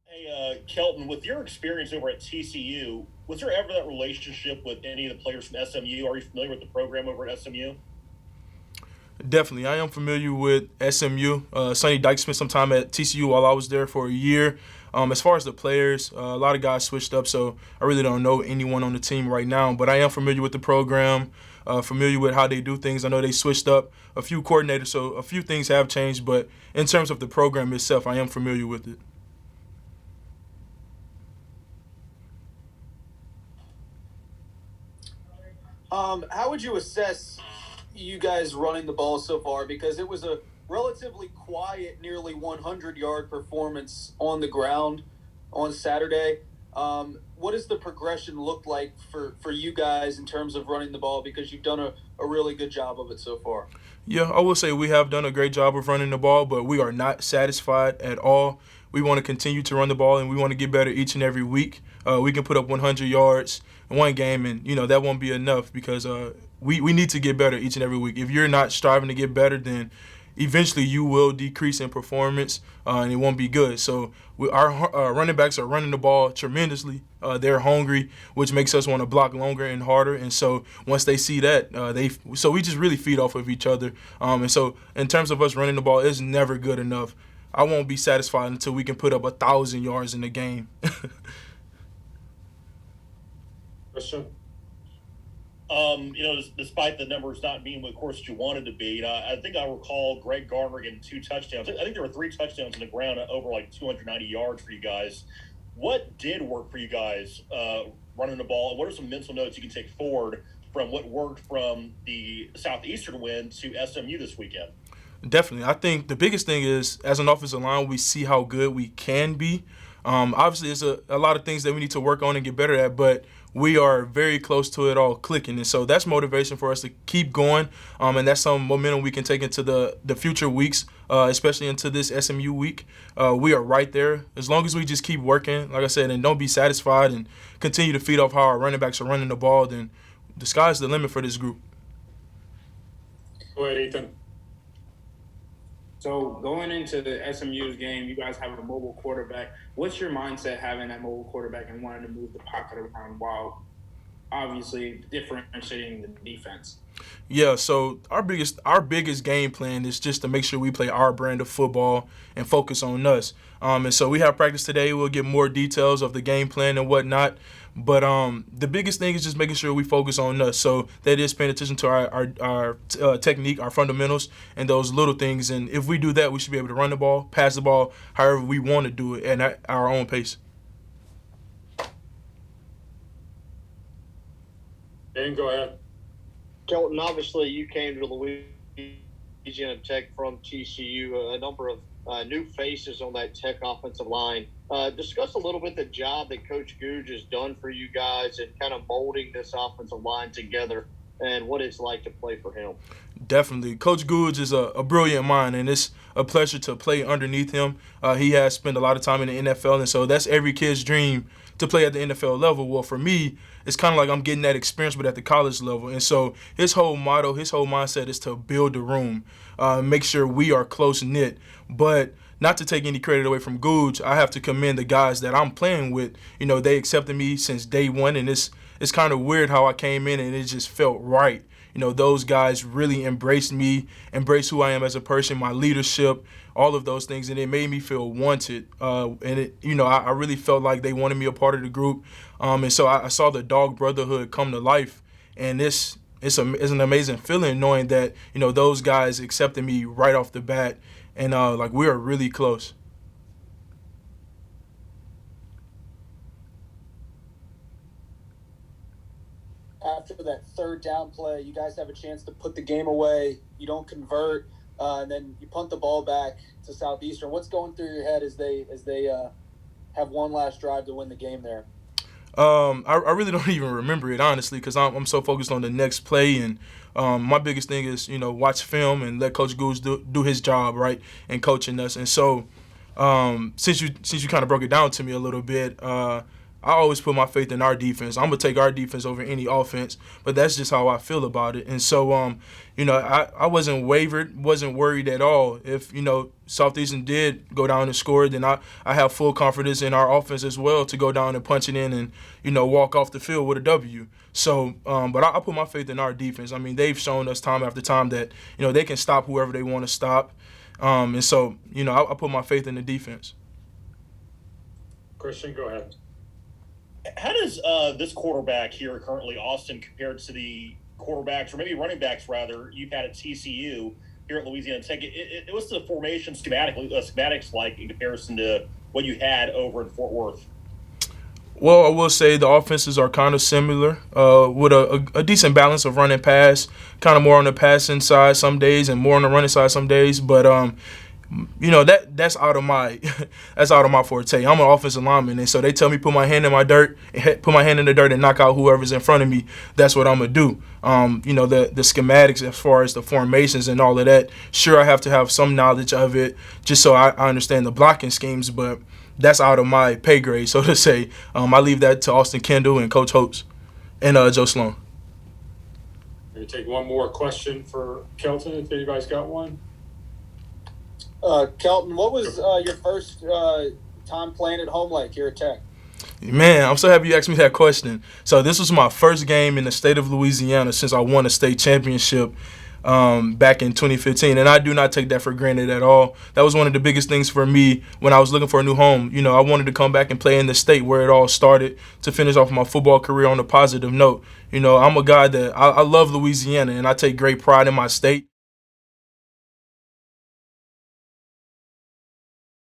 Hey, Kelton, with your experience over at TCU, was there ever that relationship with any of the players from SMU? Are you familiar with the program over at SMU? Definitely, I am familiar with SMU. Sonny Dyke spent some time at TCU while I was there for a year. As far as the players, a lot of guys switched up, so I really don't know anyone on the team right now. But I am familiar with the program, familiar with how they do things. I know they switched up a few coordinators, so a few things have changed. But in terms of the program itself, I am familiar with it. How would you assess you guys running the ball so far? Because it was a relatively quiet, nearly 100-yard performance on the ground on Saturday. What does the progression look like for you guys in terms of running the ball? Because you've done a really good job of it so far. Yeah, I will say we have done a great job of running the ball, but we are not satisfied at all. We want to continue to run the ball, and we want to get better each and every week. We can put up 100 yards in one game, and that won't be enough because we need to get better each and every week. If you're not striving to get better, then eventually you will decrease in performance, and it won't be good. So our running backs are running the ball tremendously. They're hungry, which makes us want to block longer and harder. And so once they see that, we just really feed off of each other. And so in terms of us running the ball, it's never good enough. I won't be satisfied until we can put up 1,000 yards in the game. Question? Despite the numbers not being what course you wanted to be, I think I recall Greg Garner getting 2 touchdowns. I think there were 3 touchdowns on the ground at over like 290 yards for you guys. What did work for you guys running the ball? And what are some mental notes you can take forward from what worked from the Southeastern win to SMU this weekend? Definitely. I think the biggest thing is, as an offensive line, we see how good we can be. Obviously, there's a lot of things that we need to work on and get better at, but we are very close to it all clicking. And so that's motivation for us to keep going, and that's some momentum we can take into the future weeks, especially into this SMU week. We are right there. As long as we just keep working, like I said, and don't be satisfied and continue to feed off how our running backs are running the ball, then the sky's the limit for this group. Go ahead, Ethan. So going into the SMU's game, you guys have a mobile quarterback. What's your mindset having that mobile quarterback and wanting to move the pocket around while obviously differentiating the defense? Yeah, so our biggest game plan is just to make sure we play our brand of football and focus on us. And so we have practice today. We'll get more details of the game plan and whatnot. But the biggest thing is just making sure we focus on us. So that is paying attention to our technique, our fundamentals, and those little things. And if we do that, we should be able to run the ball, pass the ball, however we want to do it, and at our own pace. Dan, go ahead. Kelton, obviously you came to Louisiana Tech from TCU, a number of new faces on that Tech offensive line. Discuss a little bit the job that Coach Googe has done for you guys and kind of molding this offensive line together and what it's like to play for him. Definitely. Coach Googe is a brilliant mind, and it's a pleasure to play underneath him. He has spent a lot of time in the NFL, and so that's every kid's dream to play at the NFL level. Well, for me, it's kind of like I'm getting that experience, but at the college level. And so his whole motto, his whole mindset is to build the room, make sure we are close-knit. But not to take any credit away from Googe, I have to commend the guys that I'm playing with. They accepted me since day one, and it's kind of weird how I came in and it just felt right. Those guys really embraced me, embraced who I am as a person, my leadership, all of those things, and it made me feel wanted. I really felt like they wanted me a part of the group, and so I saw the dog brotherhood come to life, and it's an amazing feeling knowing that those guys accepted me right off the bat, and we are really close. After that third down play, you guys have a chance to put the game away. You don't convert, and then you punt the ball back to Southeastern. What's going through your head as they have one last drive to win the game there? I really don't even remember it, honestly, because I'm so focused on the next play. And my biggest thing is, watch film and let Coach Goose do his job, right, and coaching us. And so since you kind of broke it down to me a little bit, I always put my faith in our defense. I'm gonna take our defense over any offense, but that's just how I feel about it. And so, I wasn't worried at all. If Southeastern did go down and score, then I have full confidence in our offense as well to go down and punch it in and walk off the field with a W. So, but I put my faith in our defense. I mean, they've shown us time after time that they can stop whoever they want to stop. And so, I put my faith in the defense. Christian, go ahead. How does this quarterback here currently, Austin, compare to the quarterbacks, or maybe running backs rather, you've had at TCU here at Louisiana Tech? What's the formation schematics like in comparison to what you had over in Fort Worth? Well, I will say the offenses are kind of similar, with a decent balance of run and pass, kind of more on the passing side some days and more on the running side some days. But that's out of my forte. I'm an offensive lineman, and so they tell me put my hand in the dirt and knock out whoever's in front of me. That's what I'm gonna do. The schematics as far as the formations and all of that. Sure, I have to have some knowledge of it just so I understand the blocking schemes, but that's out of my pay grade, so to say. I leave that to Austin Kendall and Coach Hopes and Joe Sloan. We're going to take one more question for Kellton, if anybody's got one. Kellton, what was your first time playing at home like here at Tech? Man, I'm so happy you asked me that question. So this was my first game in the state of Louisiana since I won a state championship back in 2015, and I do not take that for granted at all. That was one of the biggest things for me when I was looking for a new home. I wanted to come back and play in the state where it all started to finish off my football career on a positive note. I'm a guy that I love Louisiana, and I take great pride in my state.